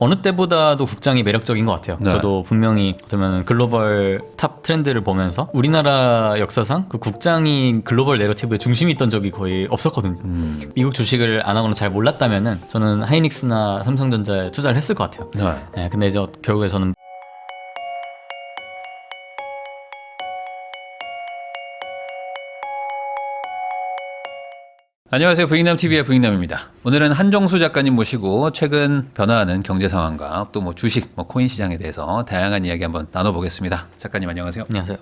어느 때보다도 국장이 매력적인 것 같아요. 네. 저도 분명히 어쩌면 글로벌 탑 트렌드를 보면서 우리나라 역사상 그 국장이 글로벌 내러티브의 중심이 있던 적이 거의 없었거든요. 미국 주식을 안 하거나 잘 몰랐다면은 저는 하이닉스나 삼성전자에 투자를 했을 것 같아요. 네. 네, 근데 이제 결국에 저는 안녕하세요. 부익남TV의 부익남입니다. 오늘은 한정수 작가님 모시고 최근 변화하는 경제 상황과 또 뭐 주식, 코인 시장에 대해서 다양한 이야기 한번 나눠보겠습니다. 작가님 안녕하세요. 안녕하세요.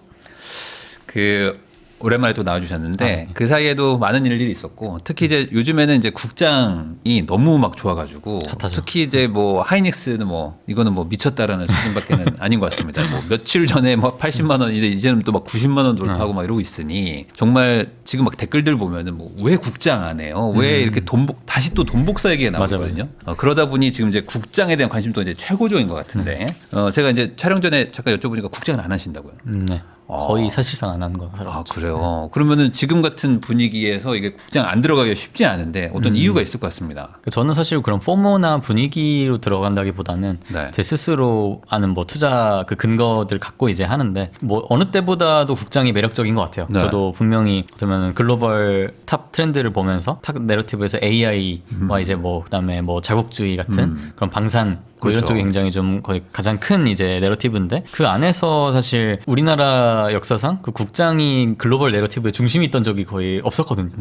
오랜만에 또 나와주셨는데 네. 그 사이에도 많은 일들이 있었고 특히 이제 요즘에는 이제 국장이 너무 막 좋아가지고 핫하죠. 특히 이제 뭐 하이닉스는 이거는 미쳤다라는 수준밖에는 아닌 것 같습니다. 며칠 전에 80만 원인데 이제는 또 막 90만 원 돌파하고 막 이러고 있으니 정말 지금 막 댓글들 보면은 왜 국장 안 해요? 왜 이렇게 다시 또 돈 복사 얘기가 나오거든요. 그러다 보니 지금 이제 국장에 대한 관심도 이제 최고조인 것 같은데 제가 이제 촬영 전에 잠깐 여쭤보니까 국장은 안 하신다고요? 네. 거의 사실상 안 하는 거 같아요. 그래요. 그러면은 지금 같은 분위기에서 이게 국장 안 들어가기가 쉽지 않은데 어떤 이유가 있을 것 같습니다. 저는 사실 그런 포모나 분위기로 들어간다기보다는 네. 제 스스로 아는 투자 그 근거들 갖고 이제 하는데 어느 때보다도 국장이 매력적인 것 같아요. 네. 저도 분명히 어쩌면 글로벌 탑 트렌드를 보면서 탑 내러티브에서 AI와 이제 그다음에 자국주의 같은 그런 방산 이런 그렇죠. 쪽이 굉장히 좀 거의 가장 큰 이제 내러티브인데 그 안에서 사실 우리나라 역사상 그 국장이 글로벌 내러티브의 중심이 있던 적이 거의 없었거든요.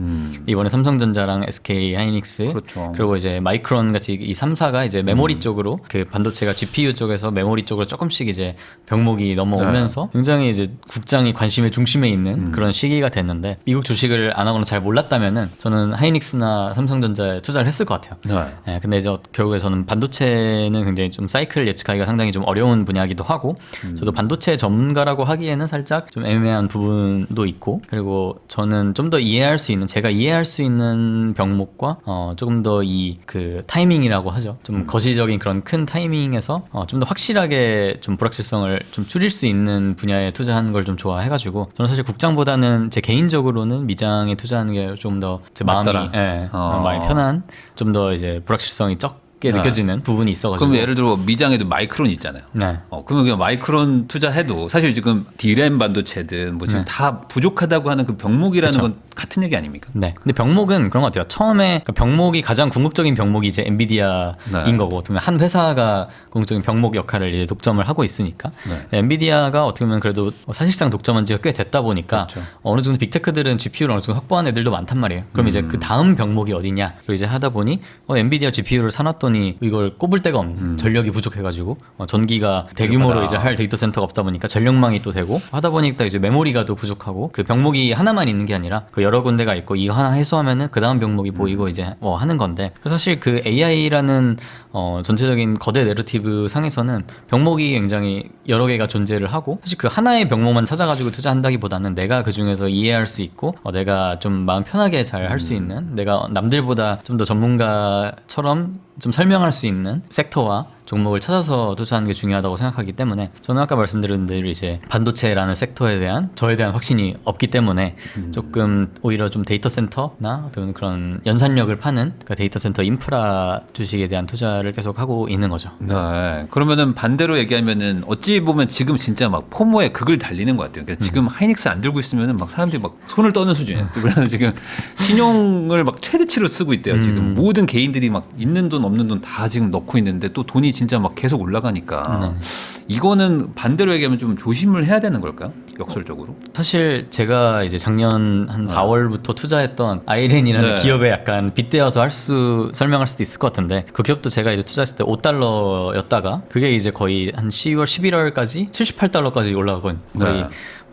이번에 삼성전자랑 SK 하이닉스 그렇죠. 그리고 이제 마이크론 같이 이 3사가 이제 메모리 쪽으로 그 반도체가 GPU 쪽에서 메모리 쪽으로 조금씩 이제 병목이 넘어오면서 굉장히 이제 국장이 관심의 중심에 있는 그런 시기가 됐는데 미국 주식을 안 하거나 잘 몰랐다면은 저는 하이닉스나 삼성전자에 투자를 했을 것 같아요. 네. 근데 이제 결국에 저는 반도체는 굉장히 좀 사이클 예측하기가 상당히 좀 어려운 분야이기도 하고 저도 반도체 전문가라고 하기에는 살짝 좀 애매한 부분도 있고 그리고 저는 좀 더 이해할 수 있는 제가 이해할 수 있는 병목과 조금 더 이 그 타이밍이라고 하죠. 좀 거시적인 그런 큰 타이밍에서 좀 더 확실하게 좀 불확실성을 좀 줄일 수 있는 분야에 투자하는 걸 좀 좋아해가지고 저는 사실 국장보다는 제 개인적으로는 미장에 투자하는 게 좀 더 제 마음이 마음이 편한 좀 더 이제 불확실성이 적게 느껴지는 부분이 있어가지고. 그럼 예를 들어 미장에도 마이크론 있잖아요. 네. 그러면 그냥 마이크론 투자해도 사실 지금 D램 반도체든 지금 다 부족하다고 하는 그 병목이라는 건 같은 얘기 아닙니까? 네. 근데 병목은 그런 것 같아요. 처음에 병목이 가장 궁극적인 병목이 이제 엔비디아인 거고, 어떻게 보면 한 회사가 궁극적인 병목 역할을 이제 독점을 하고 있으니까. 엔비디아가 어떻게 보면 그래도 사실상 독점한 지가 꽤 됐다 보니까 어느 정도 빅테크들은 GPU를 어느 정도 확보한 애들도 많단 말이에요. 그럼 이제 그 다음 병목이 어디냐? 그리고 이제 하다 보니 엔비디아 GPU를 사놨더니 이걸 꼽을 데가 없는 전력이 부족해가지고 전기가 대규모로 이제 할 데이터 센터가 없다 보니까 전력망이 또 되고 하다 보니까 이제 메모리가 또 부족하고 그 병목이 하나만 있는 게 아니라 그 여러 군데가 있고 이거 하나 해소하면은 그 다음 병목이 보이고 이제 하는 건데 사실 그 AI라는 전체적인 거대 내러티브 상에서는 병목이 굉장히 여러 개가 존재를 하고 사실 그 하나의 병목만 찾아가지고 투자한다기보다는 내가 그 중에서 이해할 수 있고 내가 좀 마음 편하게 잘 할 수 있는 내가 남들보다 좀 더 전문가처럼 좀 설명할 수 있는 섹터와 종목을 찾아서 투자하는 게 중요하다고 생각하기 때문에 저는 아까 말씀드린 대로 이제 반도체라는 섹터에 대한 저에 대한 확신이 없기 때문에 조금 오히려 좀 데이터 센터나 어떤 그런 연산력을 파는 그 데이터 센터 인프라 주식에 대한 투자를 계속 하고 있는 거죠. 네. 그러면은 반대로 얘기하면은 어찌 보면 지금 진짜 막 포모에 극을 달리는 것 같아요. 그러니까 지금 하이닉스 안 들고 있으면은 막 사람들이 막 손을 떠는 수준이에요. 그래서 지금 신용을 막 최대치로 쓰고 있대요. 지금 모든 개인들이 막 있는 돈 없는 돈 다 지금 넣고 있는데 또 돈이 진짜 막 계속 올라가니까 이거는 반대로 얘기하면 좀 조심을 해야 되는 걸까요? 역설적으로? 사실 제가 이제 작년 한 4월부터 투자했던 아이렌이라는 기업에 약간 빗대어서 설명할 수도 있을 것 같은데 그 기업도 제가 이제 투자했을 때 $5였다가 그게 이제 거의 한 10월, 11월까지 $78까지 올라가거든요. 거의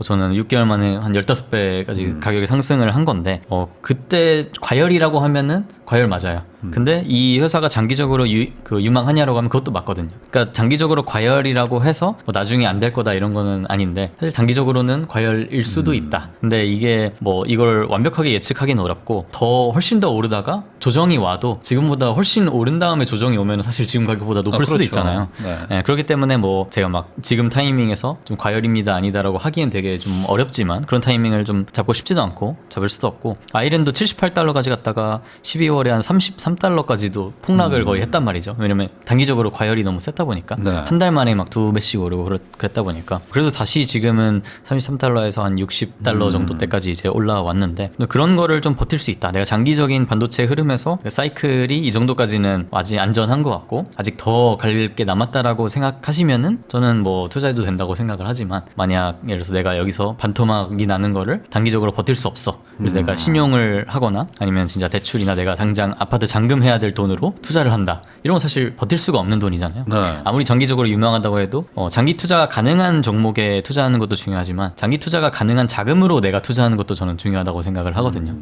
저는 6개월 만에 한 15배까지 가격이 상승을 한 건데 그때 과열이라고 하면은 과열 맞아요. 근데 이 회사가 장기적으로 유망하냐라고 하면 그것도 맞거든요. 그러니까 장기적으로 과열이라고 해서 나중에 안 될 거다 이런 거는 아닌데 사실 단기적으로는 과열일 수도 있다. 근데 이게 이걸 완벽하게 예측하기는 어렵고 훨씬 더 오르다가 조정이 와도 지금보다 훨씬 오른 다음에 조정이 오면 사실 지금 가격보다 높을 수도 그렇죠. 있잖아요. 네. 그렇기 때문에 뭐 제가 막 지금 타이밍에서 좀 과열입니다 아니다라고 하기엔 되게 좀 어렵지만 그런 타이밍을 좀 잡고 싶지도 않고 잡을 수도 없고 아이랜도 78달러까지 갔다가 12월에 한 33달러까지도 폭락을 거의 했단 말이죠. 왜냐면 단기적으로 과열이 너무 셌다 보니까 네. 한 달 만에 막 2배씩 오르고 그랬다 보니까 그래도 다시 지금은 33달러에서 한 60달러 정도 때까지 이제 올라왔는데 그런 거를 좀 버틸 수 있다. 내가 장기적인 반도체 흐름에서 사이클이 이 정도까지는 아직 안전한 것 같고 아직 더 갈 게 남았다라고 생각하시면은 저는 뭐 투자해도 된다고 생각을 하지만 만약 예를 들어서 내가 여기서 반토막이 나는 거를 단기적으로 버틸 수 없어. 그래서 내가 신용을 하거나 아니면 진짜 대출이나 내가 당장 아파트 잔금해야 될 돈으로 투자를 한다. 이런 건 사실 버틸 수가 없는 돈이잖아요. 네. 아무리 장기적으로 유명하다고 해도 장기 투자가 가능한 종목에 투자하는 것도 중요하지만 장기 투자가 가능한 자금으로 내가 투자하는 것도 저는 중요하다고 생각을 하거든요.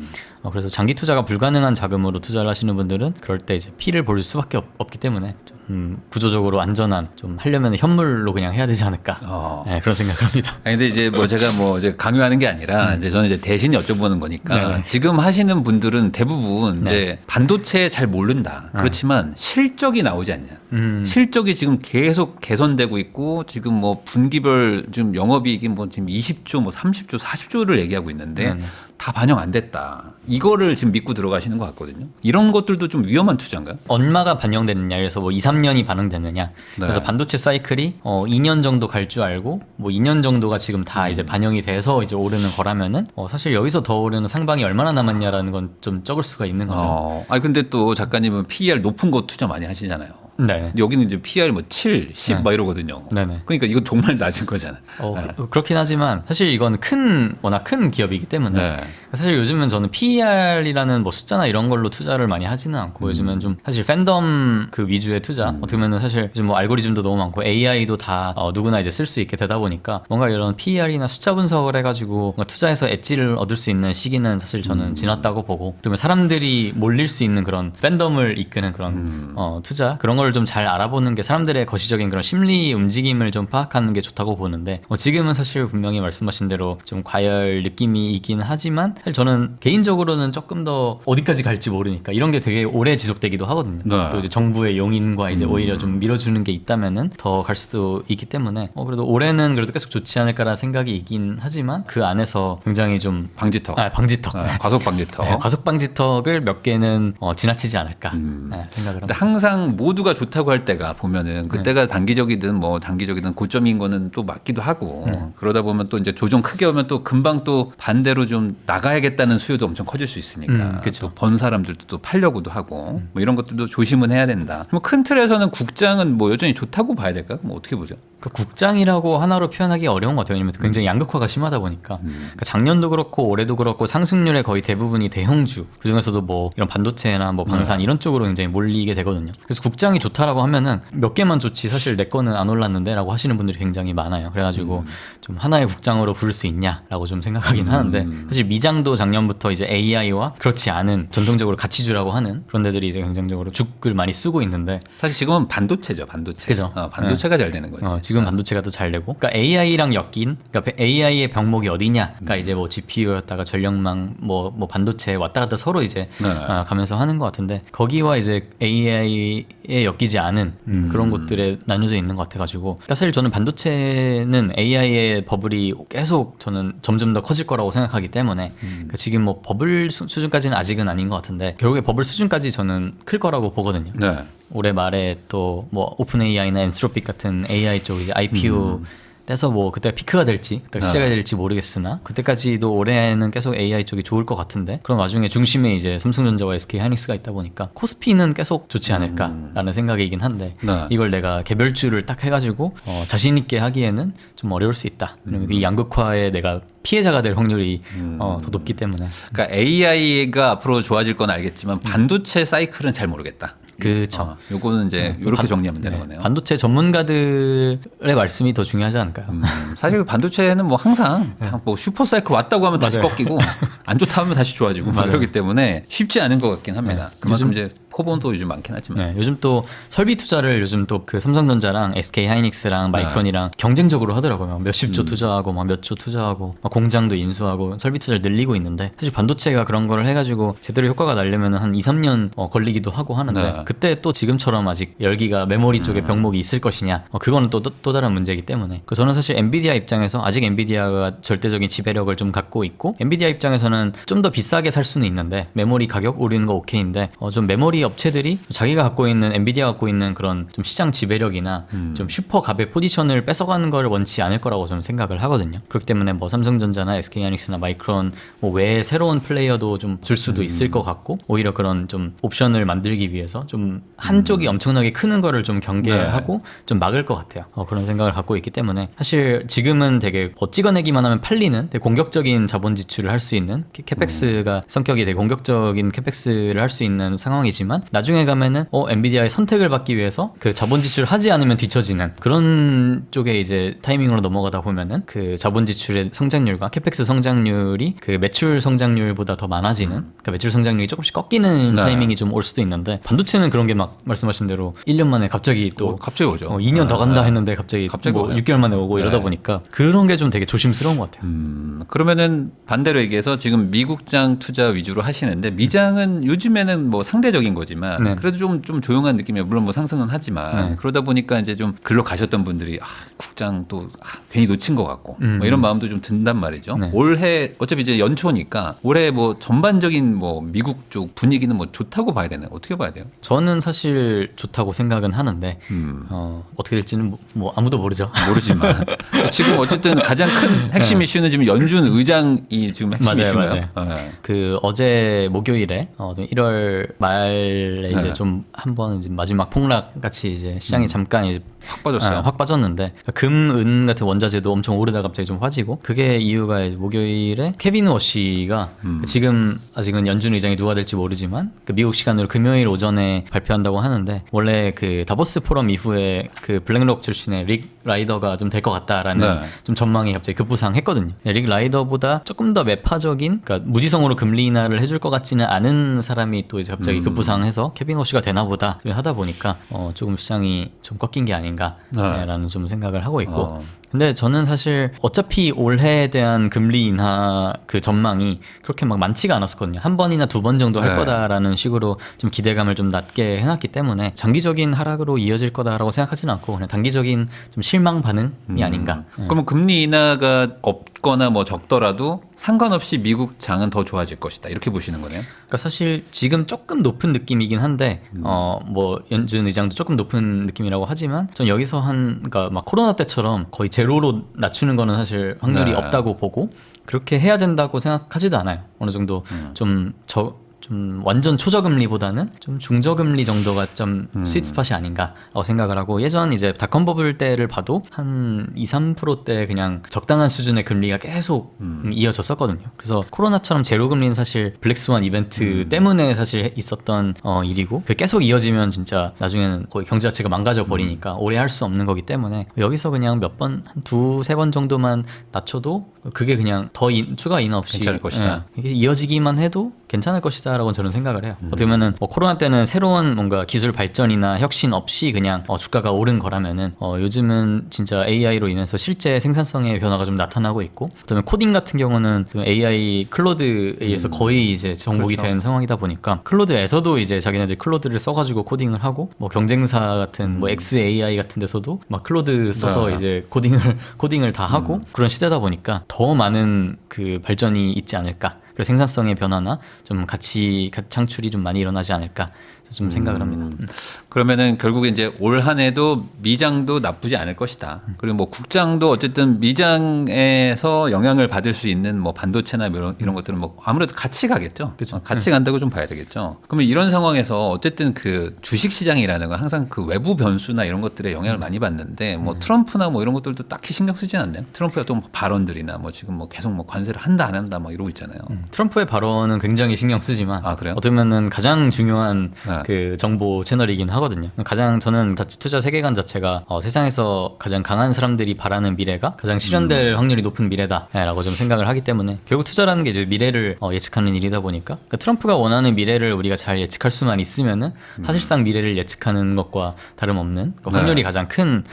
그래서 장기 투자가 불가능한 자금으로 투자를 하시는 분들은 그럴 때 이제 피를 볼 수밖에 없기 때문에 좀 구조적으로 안전한 좀 하려면 현물로 그냥 해야 되지 않을까 네, 그런 생각을 합니다. 아니 근데 이제 뭐 제가 뭐 이제 강요하는 게 아니라 이제 저는 이제 대신 여쭤보는 거니까 네네. 지금 하시는 분들은 대부분 네. 이제 반도체 잘 모른다. 그렇지만 실적이 나오지 않냐. 실적이 지금 계속 개선되고 있고 지금 뭐 분기별 지금 영업이익이 뭐 지금 20조 뭐 30조 40조를 얘기하고 있는데 네네. 다 반영 안 됐다. 이거를 지금 믿고 들어가시는 것 같거든요. 이런 것들도 좀 위험한 투자인가요? 얼마가 반영되느냐 그래서 뭐 2, 3년이 반영되느냐 네. 그래서 반도체 사이클이 2년 정도 갈 줄 알고 뭐 2년 정도가 지금 다 이제 반영이 돼서 이제 오르는 거라면은 사실 여기서 더 오르는 상방이 얼마나 남았냐라는 건 좀 적을 수가 있는 거죠. 아니 근데 또 작가님은 PER 높은 거 투자 많이 하시잖아요. 네. 여기는 이제 PER 뭐 7, 10 네. 막 이러거든요. 네네. 그러니까 이거 정말 낮은 거잖아. 그렇긴 하지만 사실 이건 워낙 큰 기업이기 때문에 네. 사실 요즘은 저는 PER이라는 뭐 숫자나 이런 걸로 투자를 많이 하지는 않고 요즘은 좀 사실 팬덤 그 위주의 투자 어떻게 보면은 사실 요즘 뭐 알고리즘도 너무 많고 AI도 다 누구나 이제 쓸 수 있게 되다 보니까 뭔가 이런 PER이나 숫자 분석을 해가지고 뭔가 투자해서 엣지를 얻을 수 있는 시기는 사실 저는 지났다고 보고 또 사람들이 몰릴 수 있는 그런 팬덤을 이끄는 그런 투자 그런 걸 좀 잘 알아보는 게 사람들의 거시적인 그런 심리 움직임을 좀 파악하는 게 좋다고 보는데 지금은 사실 분명히 말씀하신 대로 좀 과열 느낌이 있긴 하지만 사실 저는 개인적으로는 조금 더 어디까지 갈지 모르니까 이런 게 되게 오래 지속되기도 하거든요. 네. 또 이제 정부의 용인과 이제 오히려 좀 밀어주는 게 있다면은 더 갈 수도 있기 때문에 그래도 올해는 그래도 계속 좋지 않을까라는 생각이 있긴 하지만 그 안에서 굉장히 좀 방지턱. 방지턱. 과속 방지턱. 네, 과속 방지턱을 몇 개는 지나치지 않을까 생각을 근데 합니다. 항상 모두가 좋다고 할 때가 보면은 그때가 단기적이든 뭐 장기적이든 고점인 거는 또 맞기도 하고 그러다 보면 또 이제 조정 크게 오면 또 금방 또 반대로 좀 나가야겠다는 수요도 엄청 커질 수 있으니까 그쵸. 또 번 사람들도 또 팔려고도 하고 뭐 이런 것들도 조심은 해야 된다. 뭐 큰 틀에서는 국장은 뭐 여전히 좋다고 봐야 될까요? 뭐 어떻게 보죠? 그 국장이라고 하나로 표현하기 어려운 것 같아요. 왜냐면 굉장히 양극화가 심하다 보니까 그러니까 작년도 그렇고 올해도 그렇고 상승률의 거의 대부분이 대형주 그 중에서도 뭐 이런 반도체나 뭐 방산 이런 쪽으로 굉장히 몰리게 되거든요. 그래서 국장이 좋다라고 하면은 몇 개만 좋지 사실 내 거는 안 올랐는데라고 하시는 분들이 굉장히 많아요. 그래가지고 좀 하나의 국장으로 부를 수 있냐라고 좀 생각하긴 하는데 사실 미장도 작년부터 이제 AI와 그렇지 않은 전통적으로 가치주라고 하는 그런 데들이 이제 굉장적으로 죽을 많이 쓰고 있는데 사실 지금은 반도체죠, 반도체. 그죠. 반도체가 잘 되는 거지. 지금 반도체가 더 잘 되고, 그러니까 AI랑 엮인, 그러니까 AI의 병목이 어디냐가 이제 뭐 GPU였다가 전력망, 뭐 반도체 왔다 갔다 서로 이제 가면서 하는 것 같은데 거기와 이제 AI에 엮이지 않은 그런 것들에 나뉘어져 있는 것 같아가지고, 그러니까 사실 저는 반도체는 AI의 버블이 계속 저는 점점 더 커질 거라고 생각하기 때문에 그러니까 지금 뭐 버블 수준까지는 아직은 아닌 것 같은데 결국에 버블 수준까지 저는 클 거라고 보거든요. 네. 올해 말에 또 뭐 오픈 AI나 엔스로픽 같은 AI 쪽 이제 IPO 떼서 뭐 그때 피크가 될지 그때 시작이 될지 모르겠으나 그때까지도 올해는 계속 AI 쪽이 좋을 것 같은데 그런 와중에 중심에 이제 삼성전자와 SK하이닉스가 있다 보니까 코스피는 계속 좋지 않을까라는 생각이긴 한데 이걸 내가 개별주를 딱 해가지고 자신 있게 하기에는 좀 어려울 수 있다. 왜냐면 이 양극화에 내가 피해자가 될 확률이 더 높기 때문에. 그러니까 AI가 앞으로 좋아질 건 알겠지만 반도체 사이클은 잘 모르겠다. 그렇죠. 요거는 이제 이렇게 정리하면 되는 거네요. 반도체 전문가들의 말씀이 더 중요하지 않을까요? 사실 반도체는 뭐 항상 뭐 슈퍼 사이클 왔다고 하면 다시 맞아요. 꺾이고 안 좋다 하면 다시 좋아지고 막 그렇기 때문에 쉽지 않은 것 같긴 합니다. 그만큼 이제 포본도 요즘 많긴 하지만. 네, 요즘 또 설비 투자를 요즘 또 그 삼성전자랑 SK 하이닉스랑 마이크론이랑 경쟁적으로 하더라고요. 몇십 조 투자하고 막 몇 조 투자하고 막 공장도 인수하고 설비 투자를 늘리고 있는데 사실 반도체가 그런 거를 해가지고 제대로 효과가 나려면 한 2, 3년 걸리기도 하고 하는데 그때 또 지금처럼 아직 열기가 메모리 쪽에 병목이 있을 것이냐 그거는 또 다른 문제이기 때문에 저는 사실 엔비디아 입장에서 아직 엔비디아가 절대적인 지배력을 좀 갖고 있고 엔비디아 입장에서는 좀 더 비싸게 살 수는 있는데 메모리 가격 오르는 거 오케이인데 좀 메모리 업체들이 자기가 갖고 있는 엔비디아 갖고 있는 그런 좀 시장 지배력이나 좀 슈퍼 갑의 포지션을 뺏어가는 걸 원치 않을 거라고 저는 생각을 하거든요. 그렇기 때문에 뭐 삼성전자나 SK하이닉스나 마이크론 뭐 외에 새로운 플레이어도 좀 줄 수도 있을 것 같고 오히려 그런 좀 옵션을 만들기 위해서 좀 한쪽이 엄청나게 크는 거를 좀 경계하고 좀 막을 것 같아요. 그런 생각을 갖고 있기 때문에 사실 지금은 되게 찍어내기만 하면 팔리는 되게 공격적인 자본 지출을 할 수 있는 캐펙스가 성격이 되게 공격적인 캐펙스를 할 수 있는 상황이지만 나중에 가면은 엔비디아의 선택을 받기 위해서 그 자본 지출을 하지 않으면 뒤처지는 그런 쪽에 이제 타이밍으로 넘어가다 보면은 그 자본 지출의 성장률과 캐펙스 성장률이 그 매출 성장률보다 더 많아지는 그러니까 매출 성장률이 조금씩 꺾이는 타이밍이 좀 올 수도 있는데 반도체는 그런 게 막 말씀하신 대로 1년 만에 갑자기 또 갑자기 오죠. 2년 더 간다 했는데 갑자기 뭐 6개월 만에 오고 이러다 보니까 그런 게 좀 되게 조심스러운 것 같아요. 그러면은 반대로 얘기해서 지금 미국장 투자 위주로 하시는데 미장은 요즘에는 뭐 상대적인 거지만 그래도 좀 조용한 느낌이에요. 물론 뭐 상승은 하지만 그러다 보니까 이제 좀 글로 가셨던 분들이 국장 또 괜히 놓친 것 같고 뭐 이런 마음도 좀 든단 말이죠. 올해 어차피 이제 연초니까 올해 뭐 전반적인 뭐 미국 쪽 분위기는 뭐 좋다고 봐야 되나요? 어떻게 봐야 돼요? 저는 사실 좋다고 생각은 하는데 어떻게 될지는 뭐 아무도 모르지만 지금 어쨌든 가장 큰 핵심 이슈는 지금 연준 의장이 지금 핵심 이슈인가요? 맞아요. 그 어제 목요일에 1월 말에 이제 좀 한번 이제 마지막 폭락 같이 이제 시장이 잠깐 이제 확 빠졌어요. 확 빠졌는데 금, 은 같은 원자재도 엄청 오르다 갑자기 좀 빠지고 그게 이유가 이제 목요일에 케빈 워시가 지금 아직은 연준 의장이 누가 될지 모르지만 그 미국 시간으로 금요일 오전에 발표한다고 하는데 원래 그 다보스 포럼 이후에 그 블랙록 출신의 릭 라이더가 좀 될 것 같다라는 좀 전망이 갑자기 급부상했거든요. 릭 라이더보다 조금 더 매파적인 그러니까 무지성으로 금리 인하를 해줄 것 같지는 않은 사람이 또 이제 갑자기 급부상해서 케빈 워시가 되나 보다 하다 보니까 조금 시장이 좀 꺾인 게 아닌가라는 좀 생각을 하고 있고 근데 저는 사실 어차피 올해에 대한 금리 인하 그 전망이 그렇게 막 많지가 않았었거든요. 한 번이나 두 번 정도 할 거다라는 식으로 좀 기대감을 좀 낮게 해놨기 때문에 장기적인 하락으로 이어질 거다라고 생각하지는 않고 그냥 단기적인 좀 실망 반응이 아닌가. 그러면 금리 인하가 없거나 뭐 적더라도 상관없이 미국 장은 더 좋아질 것이다 이렇게 보시는 거네요. 그러니까 사실 지금 조금 높은 느낌이긴 한데 뭐 연준 의장도 조금 높은 느낌이라고 하지만 전 여기서 그러니까 막 코로나 때처럼 거의 제로로 낮추는 거는 사실 확률이 없다고 보고 그렇게 해야 된다고 생각하지도 않아요. 어느 정도 좀 완전 초저금리보다는 좀 중저금리 정도가 좀 스윗 스팟이 아닌가라고 생각을 하고 예전 이제 닷컴 버블 때를 봐도 한 2, 3%대 그냥 적당한 수준의 금리가 계속 이어졌었거든요. 그래서 코로나처럼 제로금리는 사실 블랙스완 이벤트 때문에 사실 있었던 일이고 계속 이어지면 진짜 나중에는 거의 경제 자체가 망가져 버리니까 오래 할 수 없는 거기 때문에 여기서 그냥 몇 번, 한 두세 번 정도만 낮춰도 그게 그냥 더 추가 인하 없이 괜찮을 것이다. 이게 이어지기만 해도 괜찮을 것이다라고 저는 생각을 해요. 어떻게 보면은 어떻게 때는 새로운 뭔가 기술 발전이나 혁신 없이 그냥 주가가 오른 거라면은 요즘은 진짜 AI로 인해서 실제 생산성의 변화가 좀 나타나고 있고 그다음에 코딩 같은 경우는 AI 클로드에 의해서 거의 이제 정복이 된 상황이다 보니까 클로드에서도 이제 자기네들 클로드를 써가지고 코딩을 하고 뭐 경쟁사 같은 뭐 XAI 같은 데서도 막 클로드 써서 이제 코딩을 다 하고 그런 시대다 보니까 더 많은 그 발전이 있지 않을까. 그리고 생산성의 변화나 좀 가치 창출이 좀 많이 일어나지 않을까 좀 생각을 합니다. 그러면은 결국에 이제 올 한 해도 미장도 나쁘지 않을 것이다. 그리고 뭐 국장도 어쨌든 미장에서 영향을 받을 수 있는 뭐 반도체나 이런 것들은 뭐 아무래도 같이 가겠죠. 그렇죠. 같이 간다고 좀 봐야 되겠죠. 그러면 이런 상황에서 어쨌든 그 주식 시장이라는 건 항상 그 외부 변수나 이런 것들에 영향을 많이 받는데 뭐 트럼프나 뭐 이런 것들도 딱히 신경 쓰지 않나요? 트럼프가 또 뭐 발언들이나 뭐 지금 뭐 계속 뭐 관세를 한다 안 한다 막 이러고 있잖아요. 트럼프의 발언은 굉장히 신경 쓰지만 그래요? 어떻게 보면은 가장 중요한 그 정보 채널이긴 하거든요. 가장 저는 투자 세계관 자체가 세상에서 가장 강한 사람들이 바라는 미래가 가장 실현될 확률이 높은 미래다라고 좀 생각을 하기 때문에 결국 투자라는 게 이제 미래를 예측하는 일이다 보니까 그러니까 트럼프가 원하는 미래를 우리가 잘 예측할 수만 있으면은 사실상 미래를 예측하는 것과 다름없는 그 확률이 가장 큰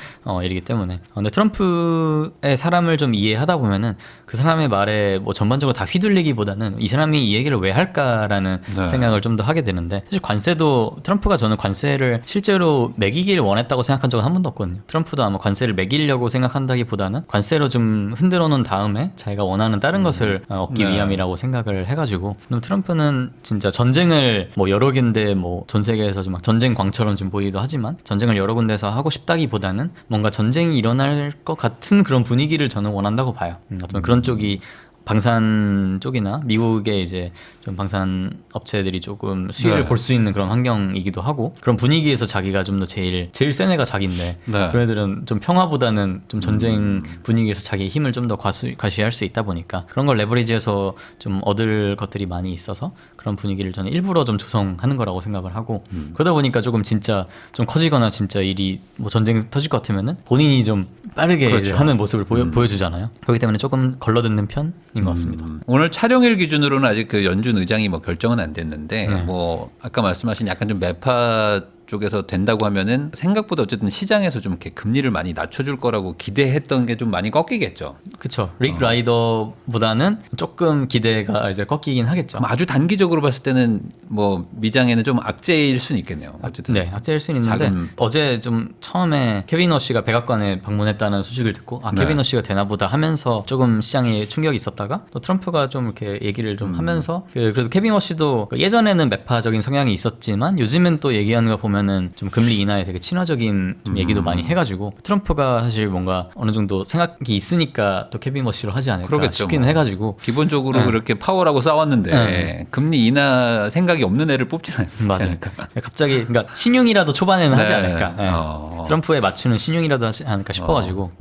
일이기 때문에 근데 트럼프의 사람을 좀 이해하다 보면은 그 사람의 말에 뭐 전반적으로 다 휘둘리기보다는 이 사람이 이 얘기를 왜 할까라는 생각을 좀 더 하게 되는데 사실 관세도 트럼프가 저는 관세를 실제로 매기길 원했다고 생각한 적은 한 번도 없거든요. 트럼프도 아마 관세를 매기려고 생각한다기보다는 관세로 좀 흔들어 놓은 다음에 자기가 원하는 다른 것을 얻기 위함이라고 생각을 해가지고 그럼 트럼프는 진짜 전쟁을 뭐 여러 군데 뭐 전 세계에서 좀 막 전쟁 광처럼 좀 보이기도 하지만 전쟁을 여러 군데서 하고 싶다기보다는 뭔가 전쟁이 일어날 것 같은 그런 분위기를 저는 원한다고 봐요. 어떤 그런 쪽이 방산 쪽이나 미국의 이제 좀 방산 업체들이 조금 수혜를 볼 수 있는 그런 환경이기도 하고 그런 분위기에서 자기가 좀 더 제일 센 애가 자기인데 그 애들은 좀 평화보다는 좀 전쟁 분위기에서 자기의 힘을 좀 더 과시할 수 있다 보니까 그런 걸 레버리지해서 좀 얻을 것들이 많이 있어서 그런 분위기를 저는 일부러 좀 조성하는 거라고 생각을 하고 그러다 보니까 조금 진짜 좀 커지거나 진짜 일이 뭐 전쟁 터질 것 같으면은 본인이 좀 빠르게 이제 하는 모습을 보여주잖아요. 그렇기 때문에 조금 걸러듣는 편인 것 같습니다. 오늘 촬영일 기준으로는 아직 그 연준 의장이 뭐 결정은 안 됐는데 뭐 아까 말씀하신 약간 좀 매파 쪽에서 된다고 하면은 생각보다 어쨌든 시장에서 좀 이렇게 금리를 많이 낮춰줄 거라고 기대했던 게 좀 많이 꺾이겠죠. 그렇죠. 릭 라이더보다는 조금 기대가 이제 꺾이긴 하겠죠. 아주 단기적으로 봤을 때는 뭐 미장에는 좀 악재일 수는 있겠네요. 어쨌든 네, 악재일 수는 있는데 어제 좀 처음에 케빈 워시가 백악관에 방문했다는 소식을 듣고 케빈 워시가 되나보다 하면서 조금 시장에 충격이 있었다가 또 트럼프가 좀 이렇게 얘기를 좀 하면서 그래도 케빈 워시도 예전에는 매파적인 성향이 있었지만 요즘은 또 얘기하는 거 보면 좀 금리 인하에 되게 친화적인 좀 얘기도 많이 해가지고 트럼프가 사실 뭔가 어느 정도 생각이 있으니까 또 케빈 워시로 하지 않을까 그러겠죠, 싶긴 뭐. 해가지고 기본적으로 그렇게 파워라고 싸웠는데 금리 인하 생각이 없는 애를 뽑지는 않지 않을까. 갑자기 그러니까 신용이라도 초반에는 하지 않을까. 트럼프에 맞추는 신용이라도 하지 않을까 싶어가지고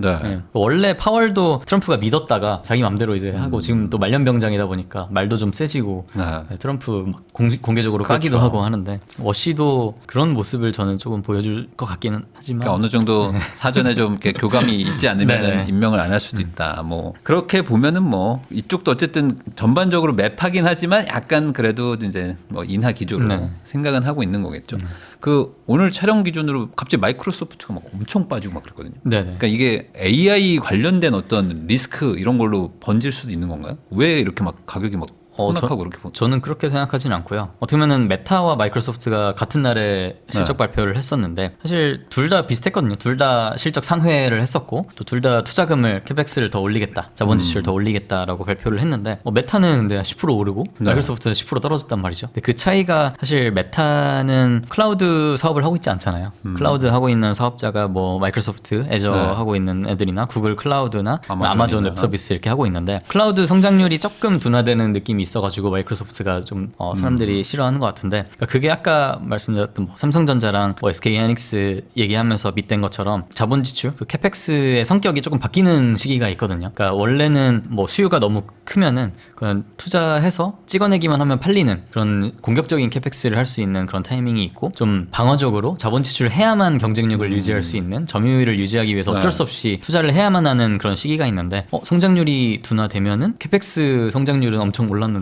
원래 파월도 트럼프가 믿었다가 자기 맘대로 이제 하고 지금 또 말년병장이다 보니까 말도 좀 세지고 트럼프 막 공개적으로 까기도 하고 하는데 워시도 그런 모습을 저는 조금 보여줄 것 같기는 하지만 그러니까 어느 정도 사전에 좀 이렇게 교감이 있지 않으면 임명을 안 할 수도 있다. 뭐 그렇게 보면은 뭐 이쪽도 어쨌든 전반적으로 맵하긴 하지만 약간 그래도 이제 뭐 인하 기조로 생각은 하고 있는 거겠죠. 그 오늘 촬영 기준으로 갑자기 마이크로소프트가 막 엄청 빠지고 막 그랬거든요. 그러니까 이게 AI 관련된 어떤 리스크 이런 걸로 번질 수도 있는 건가요? 왜 이렇게 막 가격이 막 폭락하고 이렇게 저는 그렇게 생각하진 않고요. 어떻게 보면 메타와 마이크로소프트가 같은 날에 실적 발표를 했었는데 사실 둘 다 비슷했거든요. 둘 다 실적 상회를 했었고 또 둘 다 투자금을 캐펙스를 더 올리겠다, 자본 지출을 더 올리겠다라고 발표를 했는데 메타는 근데 10% 오르고 마이크로소프트는 10% 떨어졌단 말이죠. 근데 그 차이가 사실 메타는 클라우드 사업을 하고 있지 않잖아요. 클라우드 하고 있는 사업자가 뭐 마이크로소프트, 애저 하고 있는 애들이나 구글 클라우드나 아마존 웹 서비스 이렇게 하고 있는데 클라우드 성장률이 조금 둔화되는 느낌이 있어가지고 마이크로소프트가 좀 사람들이 싫어하는 것 같은데 그러니까 그게 아까 말씀드렸던 뭐 삼성전자랑 뭐 SK하이닉스 얘기하면서 밑댄 것처럼 자본 지출, 그 캐펙스의 성격이 조금 바뀌는 시기가 있거든요. 그러니까 원래는 뭐 수요가 너무 크면은 그냥 투자해서 찍어내기만 하면 팔리는 그런 공격적인 캐펙스를 할 수 있는 그런 타이밍이 있고 좀 방어적으로 자본 지출을 해야만 경쟁력을 유지할 수 있는 점유율을 유지하기 위해서 어쩔 수 없이 투자를 해야만 하는 그런 시기가 있는데 성장률이 둔화되면은 캐펙스 성장률은 엄청 올랐는데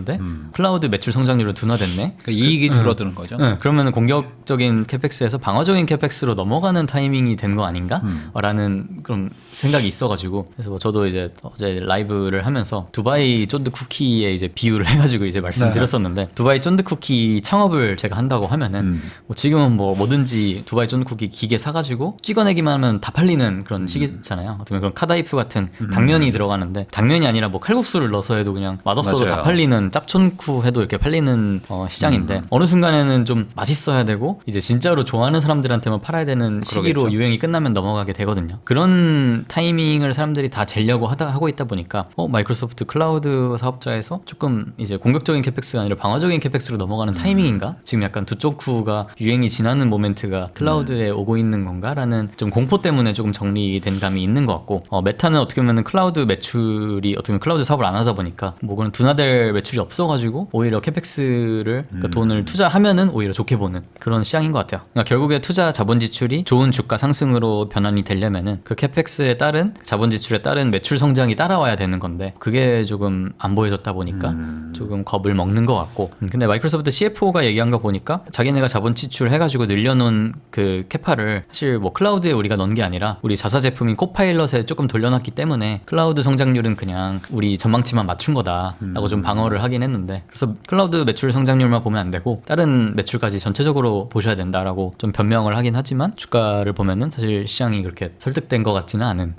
클라우드 매출 성장률은 둔화됐네. 그러니까 이익이 줄어드는 거죠. 그러면 공격적인 캐펙스에서 방어적인 캐펙스로 넘어가는 타이밍이 된 거 아닌가? 라는 그런 생각이 있어가지고 그래서 뭐 저도 이제 어제 라이브를 하면서 두바이 쫀드 쿠키에 이제 비유를 해가지고 이제 말씀드렸었는데 두바이 쫀드 쿠키 창업을 제가 한다고 하면은 뭐 지금은 뭐 뭐든지 두바이 쫀드 쿠키 기계 사가지고 찍어내기만 하면 다 팔리는 그런 시기잖아요. 어떻게 그런 카다이프 같은 당면이 들어가는데 당면이 아니라 뭐 칼국수를 넣어서 해도 그냥 맛없어도 다 팔리는 짭촌쿠 해도 이렇게 팔리는 시장인데 어느 순간에는 좀 맛있어야 되고 이제 진짜로 좋아하는 사람들한테만 팔아야 되는 시기로 그러겠죠. 유행이 끝나면 넘어가게 되거든요. 그런 타이밍을 사람들이 다 재려고 하고 있다 보니까 마이크로소프트 클라우드 사업자에서 조금 이제 공격적인 캐펙스가 아니라 방어적인 캐펙스로 넘어가는 타이밍인가? 지금 약간 두쪽쿠가 유행이 지나는 모멘트가 클라우드에 오고 있는 건가라는 좀 공포 때문에 조금 정리된 감이 있는 것 같고 메타는 어떻게 보면 클라우드 매출이 어떻게 보면 클라우드 사업을 안 하다 보니까 뭐 그런 둔화될 매출이 매출이 없어가지고 오히려 캐펙스를 그러니까 돈을 투자하면은 오히려 좋게 보는 그런 시장인 것 같아요. 그러니까 결국에 투자 자본 지출이 좋은 주가 상승으로 변환이 되려면은 그 캐펙스에 따른 자본 지출에 따른 매출 성장이 따라와야 되는 건데 그게 조금 안 보여졌다 보니까 조금 겁을 먹는 것 같고. 근데 마이크로소프트 CFO가 얘기한 거 보니까 자기네가 자본 지출 해가지고 늘려놓은 그 캐파를 사실 뭐 클라우드에 우리가 넣은 게 아니라 우리 자사 제품인 코파일럿에 조금 돌려놨기 때문에 클라우드 성장률은 그냥 우리 전망치만 맞춘 거다라고 좀 방어를 하긴 했는데, 그래서 클라우드 매출 성장률만 보면 안 되고 다른 매출까지 전체적으로 보셔야 된다라고 좀 변명을 하긴 하지만 주가를 보면은 사실 시장이 그렇게 설득된 것 같지는 않은.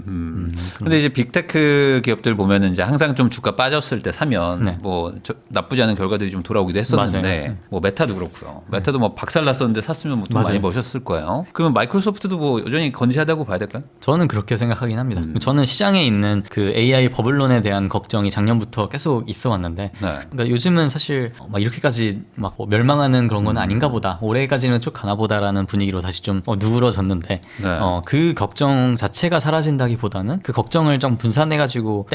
근데 이제 빅테크 기업들 보면은 이제 항상 좀 주가 빠졌을 때 사면 네. 뭐 나쁘지 않은 결과들이 좀 돌아오기도 했었는데 맞아요. 뭐 메타도 그렇고요. 메타도 뭐 박살 났었는데 샀으면 뭐 돈 맞아요. 많이 버셨을 거예요. 그러면 마이크로소프트도 뭐 여전히 건재하다고 봐야 될까요? 저는 그렇게 생각하긴 합니다. 저는 시장에 있는 그 AI 버블론에 대한 걱정이 작년부터 계속 있어 왔는데, 네. 그러니까 요즘은 사실 막 이렇게까지 막뭐 멸망하는 그런 건 아닌가 보다, 올해까지는 쭉 가나 보다라는 분위기로 다시 좀 누그러졌는데, 네. 그 걱정 자체가 사라진다기보다는 그 걱정을 좀 분산해가지고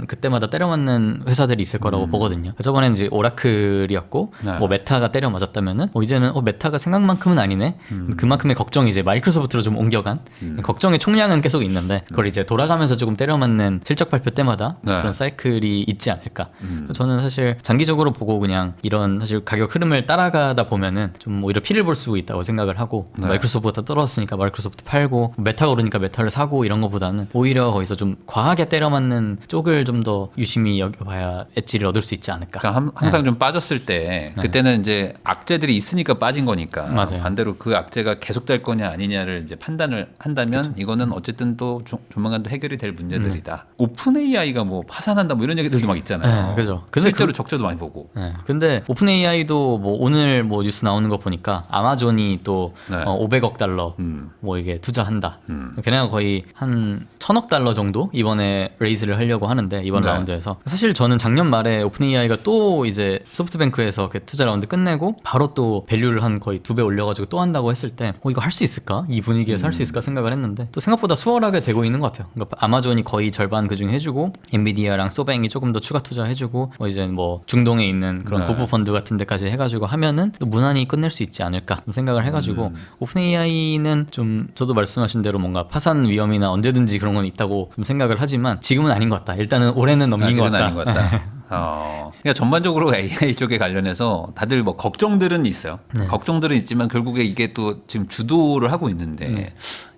그때마다 때려 맞는 회사들이 있을 거라고 보거든요. 저번에는 이제 오라클이었고 네. 뭐 메타가 때려 맞았다면은 이제는 메타가 생각만큼은 아니네. 그만큼의 걱정이 이제 마이크로소프트로 좀 옮겨간 걱정의 총량은 계속 있는데 그걸 이제 돌아가면서 조금 때려 맞는 실적 발표 때마다 네. 그런 사이클이 있지 않을까. 저는 사실 장기적으로 보고 그냥 이런 사실 가격 흐름을 따라가다 보면은 좀 오히려 피를 볼 수 있다고 생각을 하고, 네. 마이크로소프트가 떨어졌으니까 마이크로소프트 팔고 메타가 오르니까 메타를 사고 이런 거보다는 오히려 거기서 좀 과하게 때려 맞는 쪽을 좀 더 유심히 여겨봐야 엣지를 얻을 수 있지 않을까. 그러니까 항상 좀 빠졌을 때 그때는 이제 악재들이 있으니까 빠진 거니까 맞아요. 반대로 그 악재가 계속될 거냐 아니냐를 이제 판단을 한다면 이거는 어쨌든 또 조만간 또 해결이 될 문제들이다. 오픈 AI가 뭐 파산한다 뭐 이런 얘기들도 막 있잖아요. 네, 그죠. 근데 실제로 적자도 많이 보고. 네, 근데 오픈 AI도 뭐 오늘 뭐 뉴스 나오는 거 보니까 아마존이 또 네. 500억 달러 뭐 이게 투자한다. 걔네가 거의 한 1000억 달러 정도 이번에 레이즈를 하려고 하는데 이번 네. 라운드에서, 사실 저는 작년 말에 오픈 AI가 또 이제 소프트뱅크에서 그 투자 라운드 끝내고 바로 또 밸류를 한 거의 2배 올려가지고 또 한다고 했을 때 이거 할 수 있을까? 이 분위기에서 할 수 있을까 생각을 했는데 또 생각보다 수월하게 되고 있는 것 같아요. 그러니까 아마존이 거의 절반 그중에 해주고 엔비디아랑 소뱅이 조금 더 추가 투자해주고 이제 뭐 중동에 있는 그런 네. 부부 펀드 같은 데까지 해가지고 하면은 또 무난히 끝낼 수 있지 않을까 좀 생각을 해가지고 오픈 AI는 좀 저도 말씀하신 대로 뭔가 파산 위험이나 언제든지 그런 건 있다고 좀 생각을 하지만 지금은 아닌 것 같다. 일단은 올해는 넘긴 것 아직은 같다. 아닌 것 같다. 그러니까 전반적으로 AI 쪽에 관련해서 다들 뭐 걱정들은 있어요. 네. 걱정들은 있지만 결국에 이게 또 지금 주도를 하고 있는데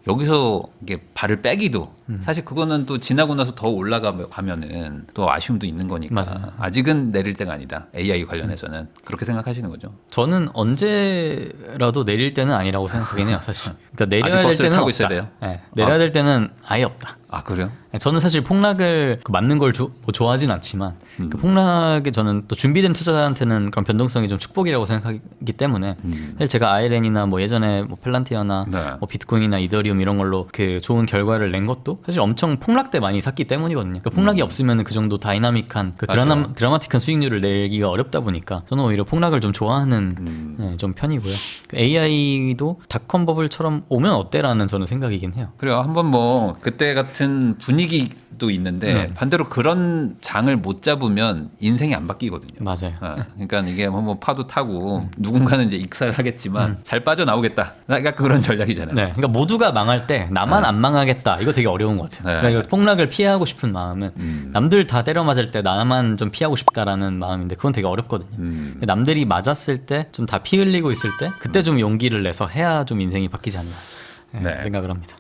여기서 이게 발을 빼기도 사실 그거는 또 지나고 나서 더 올라가면은 또 아쉬움도 있는 거니까 맞아요. 아직은 내릴 때가 아니다. AI 관련해서는 그렇게 생각하시는 거죠. 저는 언제라도 내릴 때는 아니라고 생각하긴 해요, 사실. 그러니까 아직 내려야 될 버스를 때는 타고 없다. 있어야 돼요? 네, 내려야 될 때는 아예 없다. 아 그래요? 저는 사실 폭락을 맞는 걸 뭐 좋아하진 않지만 그 폭락이 저는 또 준비된 투자자한테는 그런 변동성이 좀 축복이라고 생각하기 때문에 사실 제가 아이렌이나 뭐 예전에 뭐 펠란티아나 네. 뭐 비트코인이나 이더리움 이런 걸로 그 좋은 결과를 낸 것도 사실 엄청 폭락 때 많이 샀기 때문이거든요. 그 폭락이 없으면 그 정도 다이나믹한 그 맞아요. 드라마틱한 수익률을 내기가 어렵다 보니까 저는 오히려 폭락을 좀 좋아하는 네, 좀 편이고요. 그 AI도 닷컴 버블처럼 오면 어때라는 저는 생각이긴 해요. 그래요. 한번 뭐 그때 같은 분위기도 있는데 네. 반대로 그런 장을 못 잡으면 인생이 안 바뀌거든요. 맞아요. 그러니까 이게 뭐 파도 타고 누군가는 이제 익살하겠지만 잘 빠져나오겠다. 약간 그런 전략이잖아요. 네, 그러니까 모두가 망할 때 나만 안 망하겠다. 이거 되게 어려운 것 같아요. 네. 그러니까 이거 폭락을 피하고 싶은 마음은 남들 다 때려 맞을 때 나만 좀 피하고 싶다라는 마음인데 그건 되게 어렵거든요. 남들이 맞았을 때 좀 다 피 흘리고 있을 때 그때 좀 용기를 내서 해야 좀 인생이 바뀌지 않나 네. 생각을 합니다.